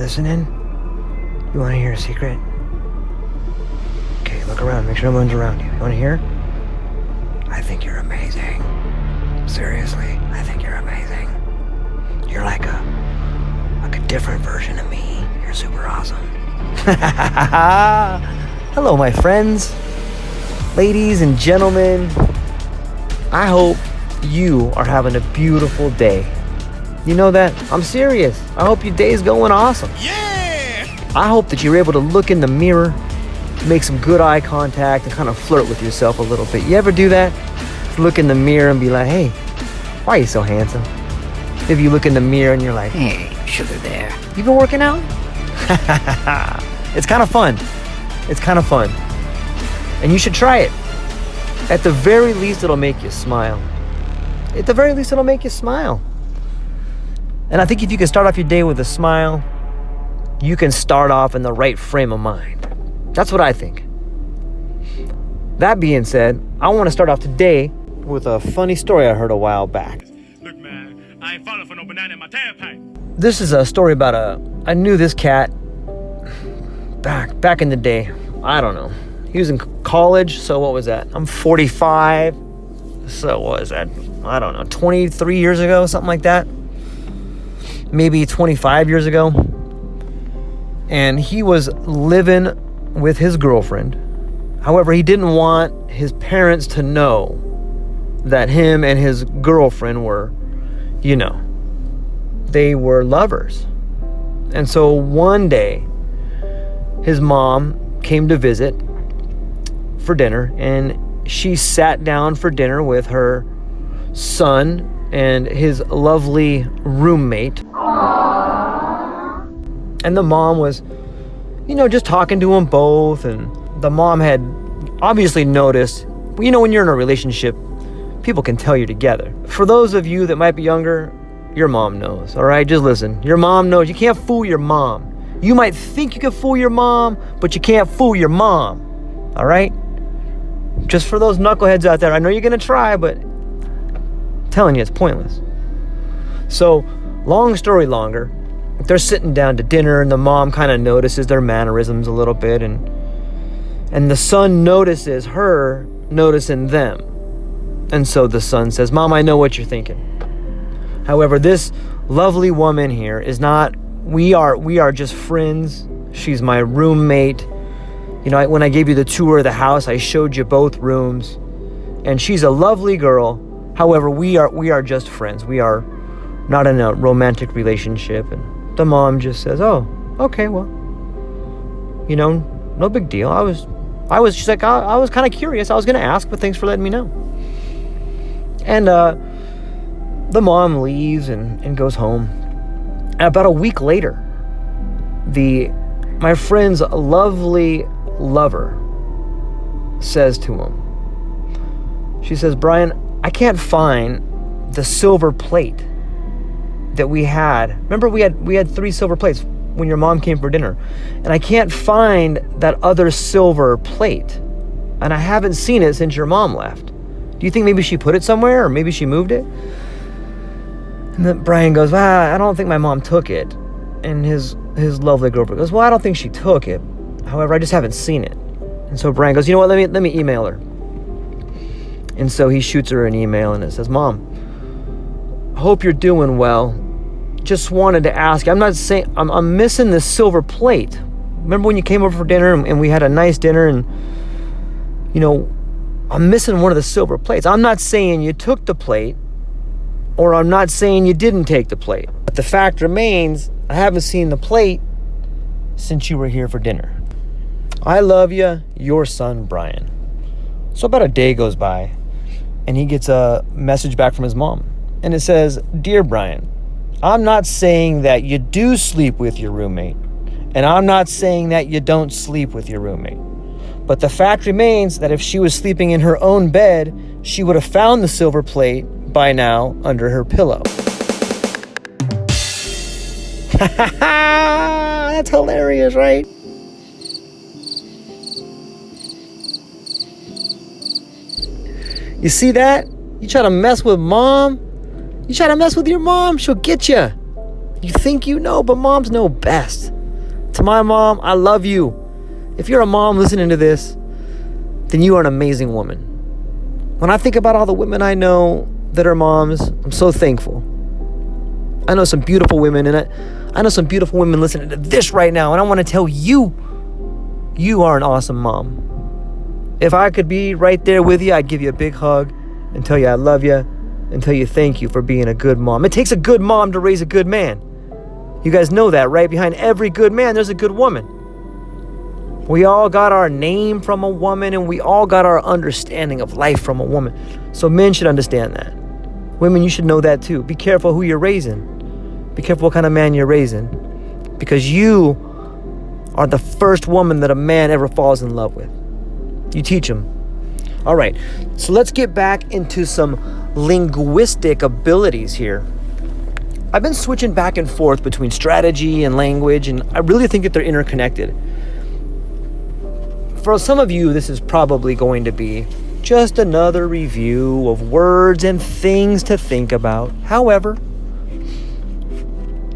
listening? You want to hear a secret? Okay, look around. Make sure no one's around you. You want to hear? I think you're amazing. Seriously, I think you're amazing. You're like a different version of me. You're super awesome. Hello, my friends, ladies and gentlemen. I hope you are having a beautiful day. You know that? I'm serious. I hope your day's going awesome. Yeah! I hope that you're able to look in the mirror, make some good eye contact, and kind of flirt with yourself a little bit. You ever do that? Look in the mirror and be like, hey, why are you so handsome? Maybe you look in the mirror and you're like, hey, sugar there. You been working out? It's kind of fun. It's kind of fun. And you should try it. At the very least, it'll make you smile. At the very least, it'll make you smile. And I think if you can start off your day with a smile, you can start off in the right frame of mind. That's what I think. That being said, I want to start off today with a funny story I heard a while back. Look, man, I ain't falling for no banana in my tailpipe. This is a story about I knew this cat back in the day. I don't know. He was in college, so what was that? I'm 45. So what was that? I don't know, 23 years ago, something like that. Maybe 25 years ago. And he was living with his girlfriend. However, he didn't want his parents to know that him and his girlfriend were, they were lovers. And so one day, his mom came to visit for dinner, and she sat down for dinner with her son and his lovely roommate. And the mom was, just talking to them both, and the mom had obviously noticed, when you're in a relationship, people can tell you're together. For those of you that might be younger, your mom knows, all right? Just listen. Your mom knows. You can't fool your mom. You might think you can fool your mom, but you can't fool your mom, all right? Just for those knuckleheads out there, I know you're going to try, but I'm telling you, it's pointless. So, long story longer, they're sitting down to dinner, and the mom kind of notices their mannerisms a little bit, and the son notices her noticing them. And so the son says, Mom, I know what you're thinking. However, this lovely woman here is not, we are just friends. She's my roommate. When I gave you the tour of the house, I showed you both rooms, and she's a lovely girl. However, we are just friends. We are not in a romantic relationship. And the mom just says, oh, okay, well, no big deal. She's like, I was kind of curious. I was going to ask, but thanks for letting me know. And the mom leaves and goes home. And about a week later, my friend's lovely lover says to him, she says, Brian, I can't find the silver plate that we had. Remember, we had 3 silver plates when your mom came for dinner, and I can't find that other silver plate, and I haven't seen it since your mom left. Do you think maybe she put it somewhere, or maybe she moved it? And then Brian goes, I don't think my mom took it. And his lovely girlfriend goes, well, I don't think she took it. However, I just haven't seen it. And so Brian goes, you know what, let me email her. And so he shoots her an email, and it says, Mom, hope you're doing well. Just wanted to ask, I'm not saying, I'm missing this silver plate. Remember when you came over for dinner and we had a nice dinner, and, I'm missing one of the silver plates. I'm not saying you took the plate, or I'm not saying you didn't take the plate. But the fact remains, I haven't seen the plate since you were here for dinner. I love you, your son, Brian. So about a day goes by, and he gets a message back from his mom. And it says, Dear Brian, I'm not saying that you do sleep with your roommate, and I'm not saying that you don't sleep with your roommate. But the fact remains that if she was sleeping in her own bed, she would have found the silver plate by now under her pillow. That's hilarious, right? You see that? You try to mess with mom? You try to mess with your mom, she'll get you. You think you know, but moms know best. To my mom, I love you. If you're a mom listening to this, then you are an amazing woman. When I think about all the women I know that are moms, I'm so thankful. I know some beautiful women, and I know some beautiful women listening to this right now, and I want to tell you, you are an awesome mom. If I could be right there with you, I'd give you a big hug and tell you I love you and tell you thank you for being a good mom. It takes a good mom to raise a good man. You guys know that, right? Behind every good man, there's a good woman. We all got our name from a woman, and we all got our understanding of life from a woman. So men should understand that. Women, you should know that too. Be careful who you're raising. Be careful what kind of man you're raising, because you are the first woman that a man ever falls in love with. You teach him. All right, so let's get back into some linguistic abilities here. I've been switching back and forth between strategy and language, and I really think that they're interconnected. For some of you, this is probably going to be just another review of words and things to think about. However,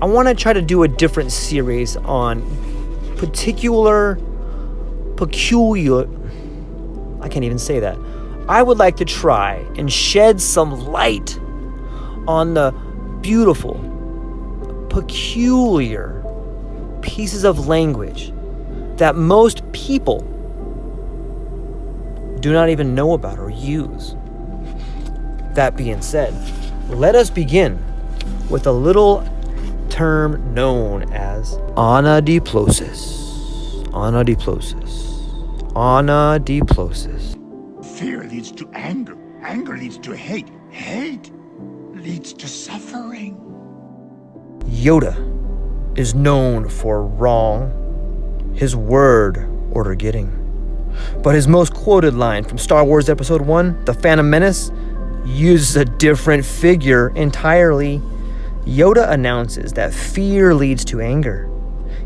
I want to try to do a different series on peculiar, I can't even say that. I would like to try and shed some light on the beautiful, peculiar pieces of language that most people do not even know about or use. That being said, let us begin with a little term known as Anadiplosis. Anadiplosis. Fear leads to anger. Anger leads to hate. Hate leads to suffering. Yoda is known for wrong, his word order getting. But his most quoted line from Star Wars Episode 1, The Phantom Menace, uses a different figure entirely. Yoda announces that fear leads to anger.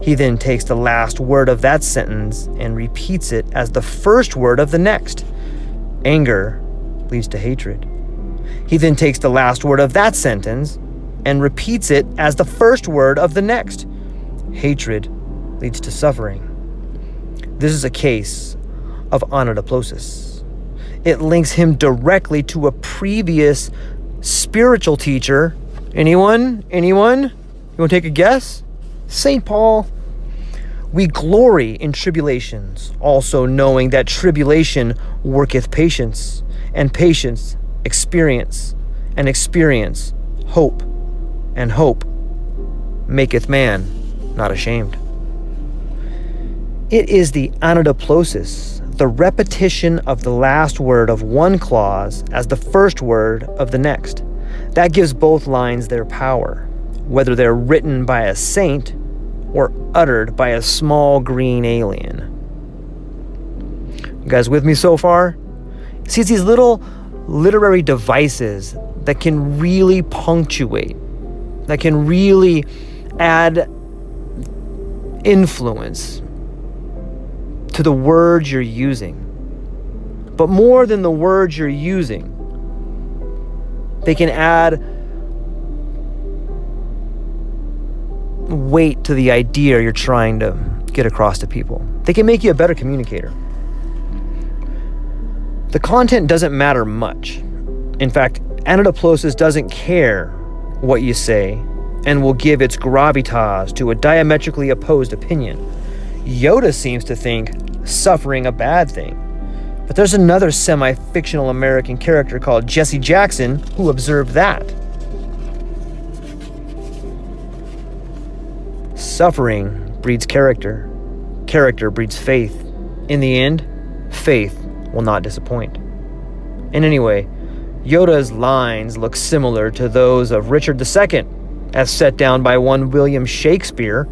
He then takes the last word of that sentence and repeats it as the first word of the next. Anger leads to hatred. He then takes the last word of that sentence and repeats it as the first word of the next. Hatred leads to suffering. This is a case of Anadiplosis. It links him directly to a previous spiritual teacher. Anyone? You want to take a guess? St. Paul. We glory in tribulations, also knowing that tribulation worketh patience, and patience experience, and experience hope, and hope maketh man not ashamed. It is the Anadiplosis, the repetition of the last word of one clause as the first word of the next, that gives both lines their power, whether they're written by a saint or uttered by a small green alien. You guys with me so far? See, it's these little literary devices that can really punctuate, that can really add influence to the words you're using. But more than the words you're using, they can add weight to the idea you're trying to get across to people. They can make you a better communicator. The content doesn't matter much. In fact, Anadiplosis doesn't care what you say and will give its gravitas to a diametrically opposed opinion. Yoda seems to think suffering a bad thing. But there's another semi-fictional American character called Jesse Jackson who observed that. Suffering breeds character. Character breeds faith. In the end, faith will not disappoint. And anyway, Yoda's lines look similar to those of Richard II, as set down by one William Shakespeare.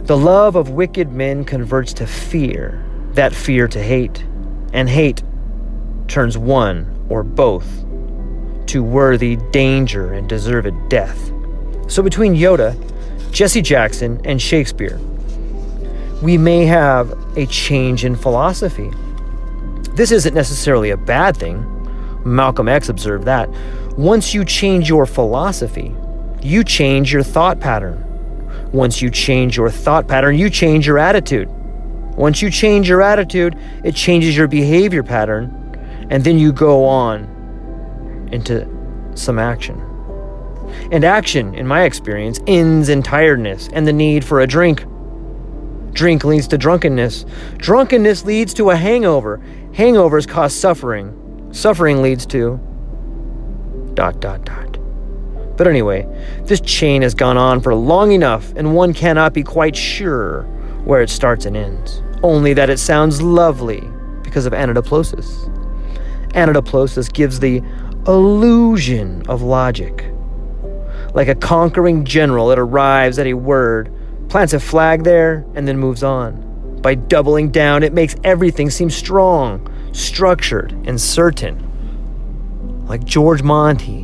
The love of wicked men converts to fear, that fear to hate, and hate turns one or both to worthy danger and deserved death. So between Yoda, Jesse Jackson, and Shakespeare, we may have a change in philosophy. This isn't necessarily a bad thing. Malcolm X observed that. Once you change your philosophy, you change your thought pattern. Once you change your thought pattern, you change your attitude. Once you change your attitude, it changes your behavior pattern, and then you go on into some action. And action, in my experience, ends in tiredness and the need for a drink. Drink leads to drunkenness. Drunkenness leads to a hangover. Hangovers cause suffering. Suffering leads to ... But anyway, this chain has gone on for long enough, and one cannot be quite sure where it starts and ends. Only that it sounds lovely because of anadiplosis. Anadiplosis gives the illusion of logic. Like a conquering general, it arrives at a word, plants a flag there, and then moves on. By doubling down, it makes everything seem strong, structured, and certain. Like George Monty.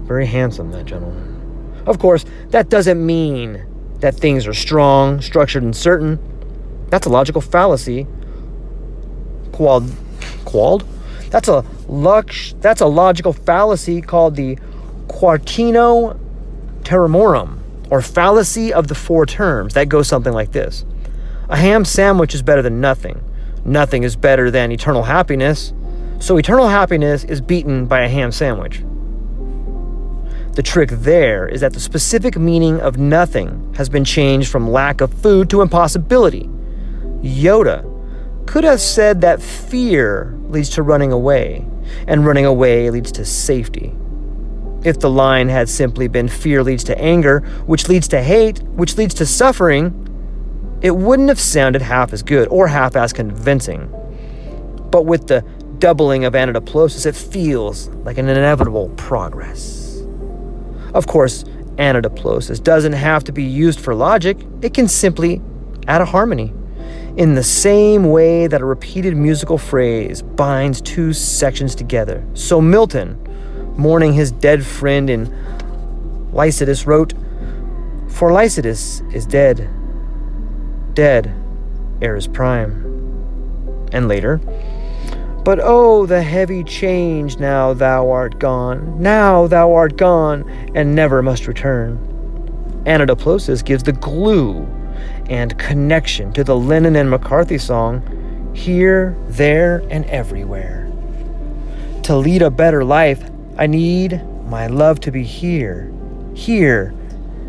Very handsome, that gentleman. Of course, that doesn't mean that things are strong, structured, and certain. That's a logical fallacy. That's a logical fallacy called the Quartino Terramorum, or fallacy of the four terms. That goes something like this. A ham sandwich is better than nothing. Nothing is better than eternal happiness. So eternal happiness is beaten by a ham sandwich. The trick there is that the specific meaning of nothing has been changed from lack of food to impossibility. Yoda could have said that fear leads to running away, and running away leads to safety. If the line had simply been fear leads to anger, which leads to hate, which leads to suffering, it wouldn't have sounded half as good or half as convincing. But with the doubling of anadiplosis, it feels like an inevitable progress. Of course, anadiplosis doesn't have to be used for logic. It can simply add a harmony. In the same way that a repeated musical phrase binds two sections together. So Milton, mourning his dead friend in Lycidas, wrote, "For Lycidas is dead, dead ere his prime." And later, "But oh, the heavy change now thou art gone, and never must return." Anadiplosis gives the glue and connection to the Lennon and McCarthy song, "Here, There, and Everywhere." To lead a better life, I need my love to be here,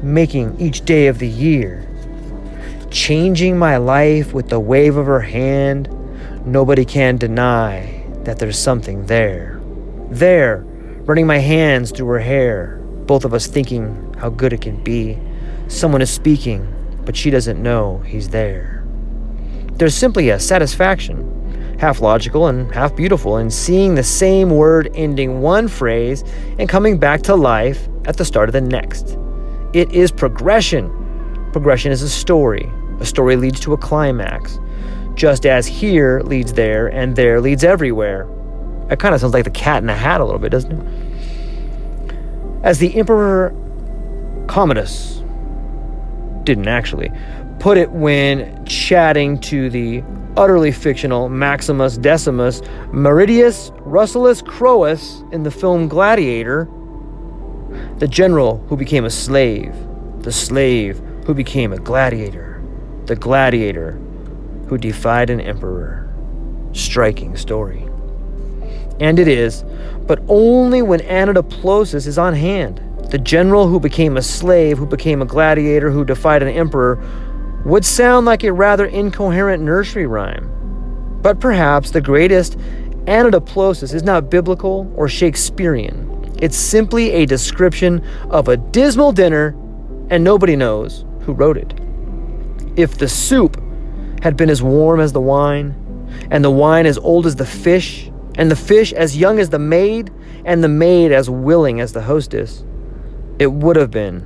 making each day of the year. Changing my life with the wave of her hand, nobody can deny that there's something there. There, running my hands through her hair, both of us thinking how good it can be. Someone is speaking, but she doesn't know he's there. There's simply a satisfaction, half logical and half beautiful, in seeing the same word ending one phrase and coming back to life at the start of the next. It is progression. Progression is a story. A story leads to a climax. Just as here leads there and there leads everywhere. It kind of sounds like the Cat in the Hat a little bit, doesn't it? As the Emperor Commodus didn't actually put it when chatting to the utterly fictional Maximus Decimus Meridius Russellus Crowus in the film Gladiator, the general who became a slave, the slave who became a gladiator, the gladiator who defied an emperor. Striking story. And it is, but only when anadiplosis is on hand. The general who became a slave, who became a gladiator, who defied an emperor, would sound like a rather incoherent nursery rhyme. But perhaps the greatest anadiplosis is not biblical or Shakespearean. It's simply a description of a dismal dinner, and nobody knows who wrote it. If the soup had been as warm as the wine, and the wine as old as the fish, and the fish as young as the maid, and the maid as willing as the hostess, it would have been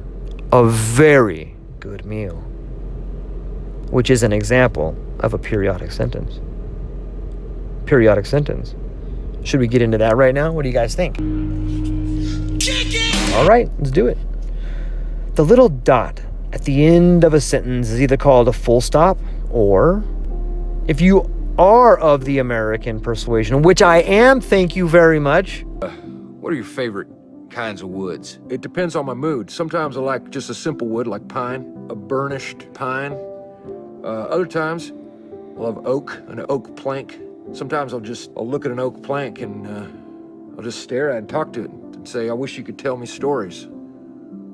a very good meal. Which is an example of a periodic sentence. Periodic sentence. Should we get into that right now? What do you guys think? All right, let's do it. The little dot at the end of a sentence is either called a full stop, or, if you are of the American persuasion, which I am, thank you very much. What are your favorite kinds of woods? It depends on my mood. Sometimes I like just a simple wood like pine, a burnished pine. Other times I love oak, an oak plank. Sometimes I'll look at an oak plank and I'll just stare at it and talk to it and say, I wish you could tell me stories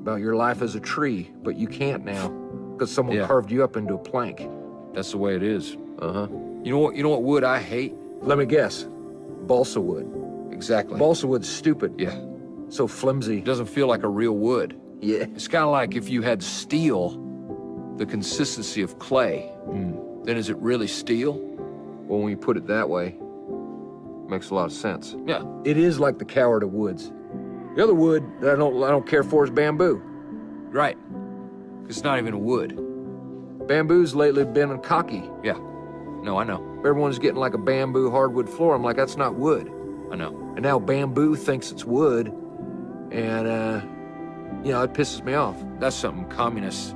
about your life as a tree, but you can't now because someone carved you up into a plank. That's the way it is. Uh-huh. You know what wood I hate? Let me guess. Balsa wood. Exactly. Balsa wood's stupid. Yeah. So flimsy. It doesn't feel like a real wood. Yeah. It's kind of like if you had steel, the consistency of clay. Then is it really steel? Well, when you put it that way, makes a lot of sense. Yeah. It is like the coward of woods. The other wood that I don't care for is bamboo. Right. It's not even a wood. Bamboo's lately been cocky. Yeah. No, I know. Everyone's getting like a bamboo hardwood floor. I'm like, that's not wood. I know. And now bamboo thinks it's wood, and it pisses me off. That's something communists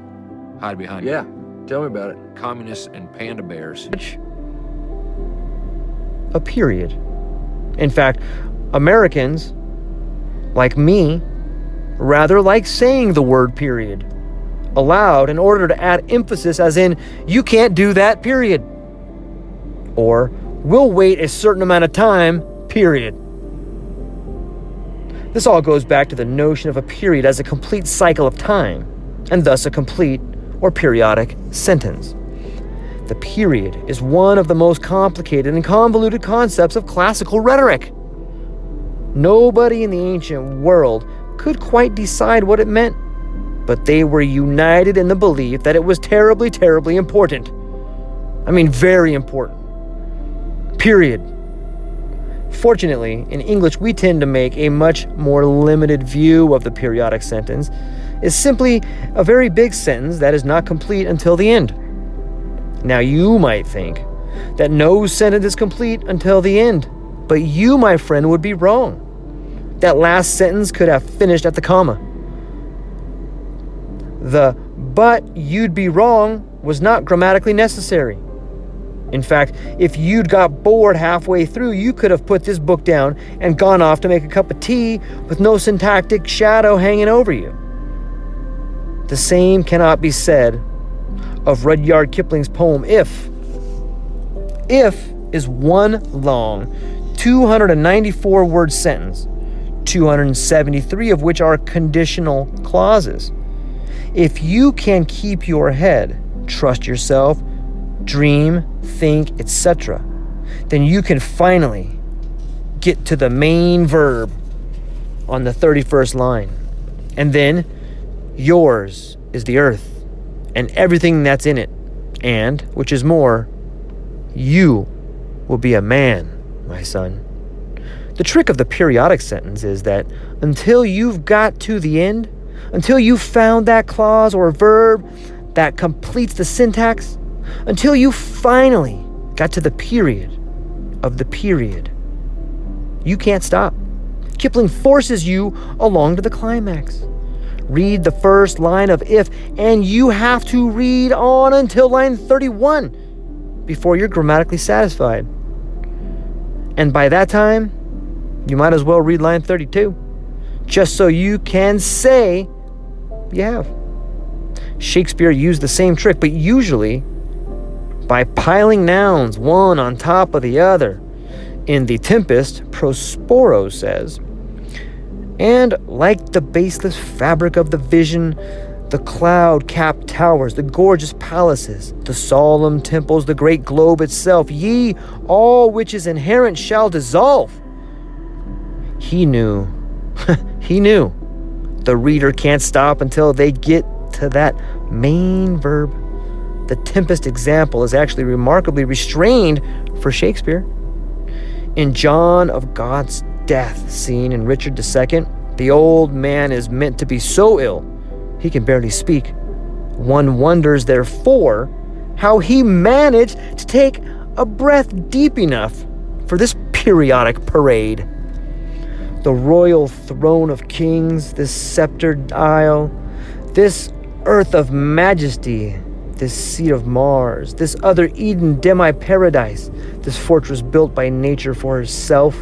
hide behind. Yeah, tell me about it. Communists and panda bears. A period. In fact, Americans, like me, rather like saying the word period aloud in order to add emphasis, as in, you can't do that, period. Or, we'll wait a certain amount of time, period. This all goes back to the notion of a period as a complete cycle of time, and thus a complete or periodic sentence. The period is one of the most complicated and convoluted concepts of classical rhetoric. Nobody in the ancient world could quite decide what it meant, but they were united in the belief that it was terribly, terribly important. I mean, very important. Period. Fortunately, in English, we tend to make a much more limited view of the periodic sentence is simply a very big sentence that is not complete until the end. Now, you might think that no sentence is complete until the end, but you, my friend, would be wrong. That last sentence could have finished at the comma. The "but you'd be wrong" was not grammatically necessary. In fact, if you'd got bored halfway through, you could have put this book down and gone off to make a cup of tea with no syntactic shadow hanging over you. The same cannot be said of Rudyard Kipling's poem If. If is one long 294-word sentence, 273 of which are conditional clauses. If you can keep your head, trust yourself, dream, think, etc., then you can finally get to the main verb on the 31st line. And then yours is the earth and everything that's in it. And, which is more, you will be a man, my son. The trick of the periodic sentence is that until you've got to the end, until you've found that clause or verb that completes the syntax, until you finally got to the period of the period, you can't stop. Kipling forces you along to the climax. Read the first line of If, and you have to read on until line 31 before you're grammatically satisfied. And by that time, you might as well read line 32, just so you can say you have. Shakespeare used the same trick, but usually by piling nouns one on top of the other. In The Tempest, Prospero says, "And like the baseless fabric of the vision, the cloud-capped towers, the gorgeous palaces, the solemn temples, the great globe itself, ye, all which is inherent, shall dissolve." He knew. He knew. The reader can't stop until they get to that main verb. The Tempest example is actually remarkably restrained for Shakespeare. In John of God's death scene in Richard II, the old man is meant to be so ill he can barely speak. One wonders, therefore, how he managed to take a breath deep enough for this periodic parade. The royal throne of kings, this sceptered isle, this earth of majesty, this seat of Mars, this other Eden demi-paradise, this fortress built by nature for herself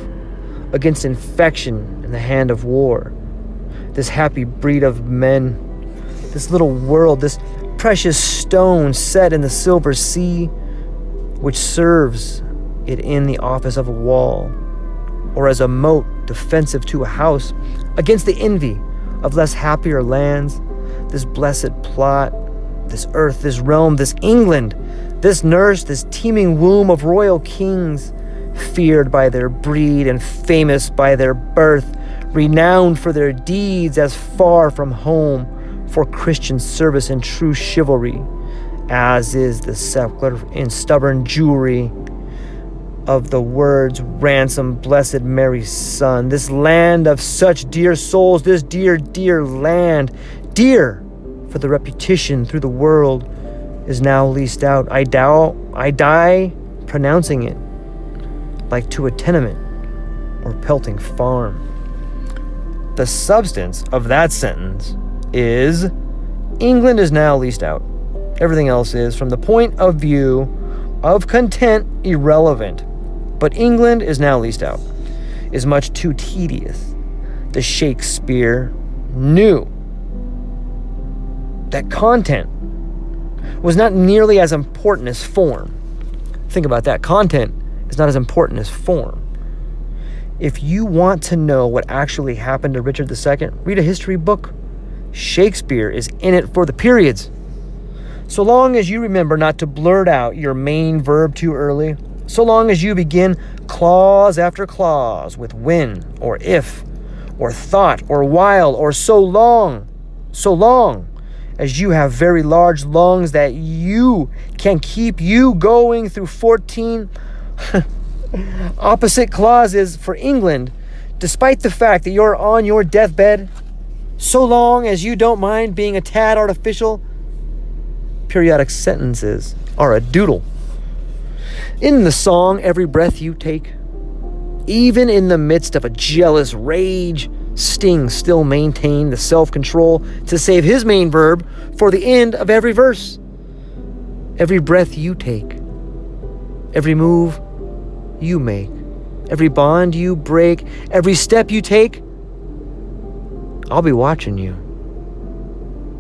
against infection and the hand of war. this happy breed of men, this little world, this precious stone set in the silver sea, which serves it in the office of a wall, or as a moat defensive to a house against the envy of less happier lands, this blessed plot, this earth, this realm, this England, this nurse, this teeming womb of royal kings, feared by their breed and famous by their birth, renowned for their deeds as far from home for Christian service and true chivalry, as is the sepulchre in stubborn Jewry of the words ransom blessed Mary's son. This land of such dear souls, this dear, dear land, dear for the repetition through the world, is now leased out. I die pronouncing it, like to a tenement or pelting farm. The substance of that sentence is England is now leased out. Everything else is, from the point of view of content, irrelevant. But England is now leased out is much too tedious. The Shakespeare knew that content was not nearly as important as form. Think about that. Content is not as important as form. If you want to know what actually happened to Richard II, read a history book. Shakespeare is in it for the periods. So long as you remember not to blurt out your main verb too early, so long as you begin clause after clause with when or if or thought or while or so long as you have very large lungs that you can keep you going through 14 opposite clauses for England, despite the fact that you're on your deathbed, so long as you don't mind being a tad artificial, periodic sentences are a doodle. In the song, every breath you take, even in the midst of a jealous rage, Sting still maintained the self-control to save his main verb for the end of every verse. Every breath you take, every move you make, every bond you break, every step you take, I'll be watching you.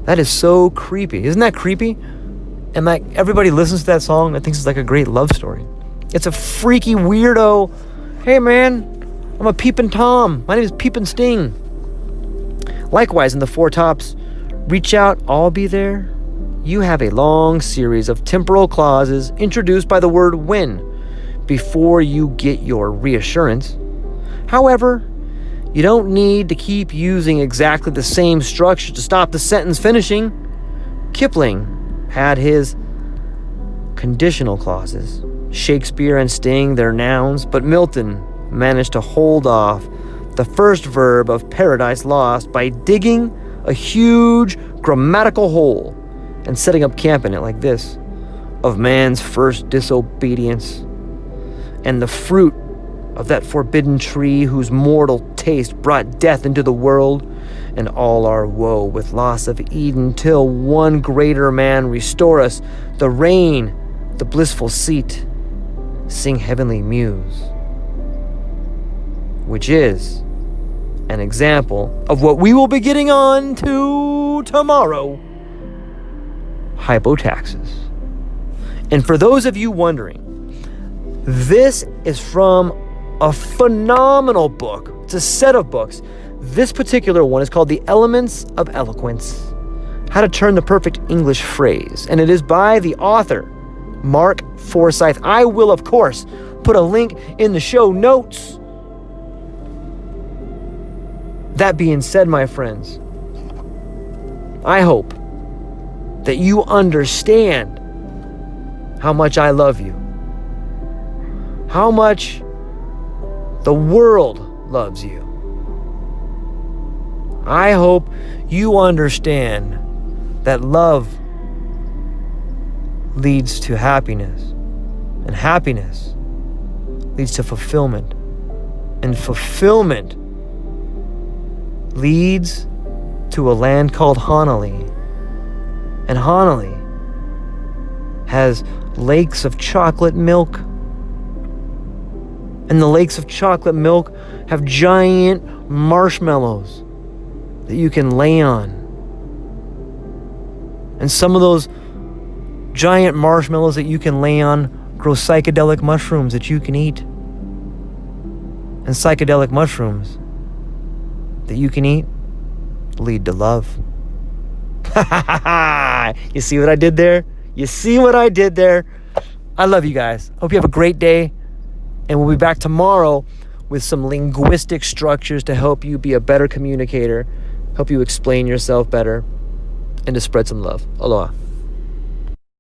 That is so creepy. Isn't that creepy? And like everybody listens to that song and thinks it's like a great love story. It's a freaky weirdo. Hey man, I'm a peepin' Tom. My name is Peepin' Sting. Likewise, in the Four Tops, reach out, I'll be there. You have a long series of temporal clauses introduced by the word when before you get your reassurance. However, you don't need to keep using exactly the same structure to stop the sentence finishing. Kipling had his conditional clauses. Shakespeare and Sting, their nouns, but Milton managed to hold off the first verb of Paradise Lost by digging a huge grammatical hole and setting up camp in it like this: of man's first disobedience, and the fruit of that forbidden tree whose mortal taste brought death into the world, and all our woe with loss of Eden, till one greater man restore us, the reign, the blissful seat, sing heavenly muse. Which is an example of what we will be getting on to tomorrow: hypotaxis. And for those of you wondering, this is from a phenomenal book. It's a set of books. This particular one is called The Elements of Eloquence: How to Turn the Perfect English Phrase. And it is by the author, Mark Forsyth. I will, of course, put a link in the show notes. That being said, my friends, I hope that you understand how much I love you, how much the world loves you. I hope you understand that love leads to happiness, and happiness leads to fulfillment, and fulfillment leads to a land called Honolulu. And Honolulu has lakes of chocolate milk. And the lakes of chocolate milk have giant marshmallows that you can lay on. And some of those giant marshmallows that you can lay on grow psychedelic mushrooms that you can eat. And psychedelic mushrooms that you can eat lead to love. You see what I did there? You see what I did there? I love you guys. Hope you have a great day. And we'll be back tomorrow with some linguistic structures to help you be a better communicator, help you explain yourself better, and to spread some love. Aloha.